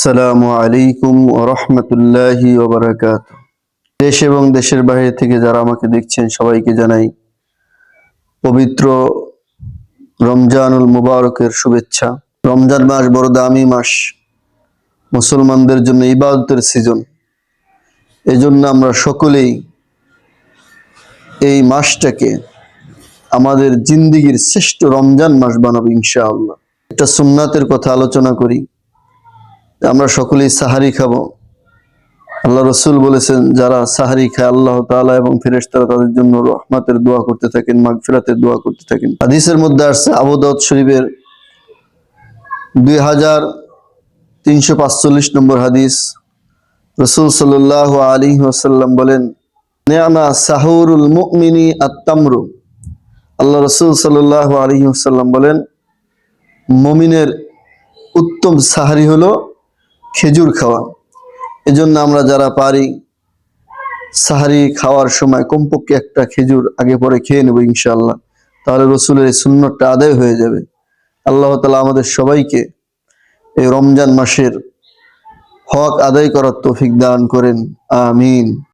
আসসালামু আলাইকুম ওয়া রাহমাতুল্লাহি ওয়া বারাকাতুহু। দেশ এবং দেশের বাইরে থেকে যারা আমাকে দেখছেন সবাইকে জানাই পবিত্র রমজানুল মুবারকের শুভেচ্ছা। রমজান মাস বড় দামি মাস, মুসলমানদের জন্য ইবাদতের সিজন। এজন্য আমরা সকলেই এই মাসটাকে আমাদের জিন্দেগীর শ্রেষ্ঠ রমজান মাস বানাবো ইনশাআল্লাহ। একটা সুন্নাতের কথা আলোচনা করি। আমরা সকলেই সাহারি খাবো। আল্লাহ রসুল বলেছেন, যারা সাহারি খায় আল্লাহ তাআলা এবং ফেরেশতারা তাদের জন্য রহমতের দোয়া করতে থাকেন, মাগফিরাতের দোয়া করতে থাকেন। হাদিসের মধ্যে আসছে, আবু দাউদ শরীফের 2345 নম্বর হাদিস, রাসূল সাল্লাল্লাহু আলাইহি ওয়াসাল্লাম বলেন, নি'মা সাহুরুল মুমিনি আত-তামরু। আল্লাহ রসুল সাল্লাল্লাহু আলাইহি ওয়াসাল্লাম বলেন, মুমিনের উত্তম সাহারি হলো খেজুর খাওয়া। এজন্য আমরা যারা পারি সাহারি খাওয়ার সময় কমপক্ষে একটা খেজুর আগে পরে খেয়ে নেব ইনশাআল্লাহ। তাহলে রসুলের এই সুন্নতটা আদায় হয়ে যাবে। আল্লাহ তাআলা আমাদের সবাইকে এই রমজান মাসের হক আদায় করার তৌফিক দান করেন, আমিন।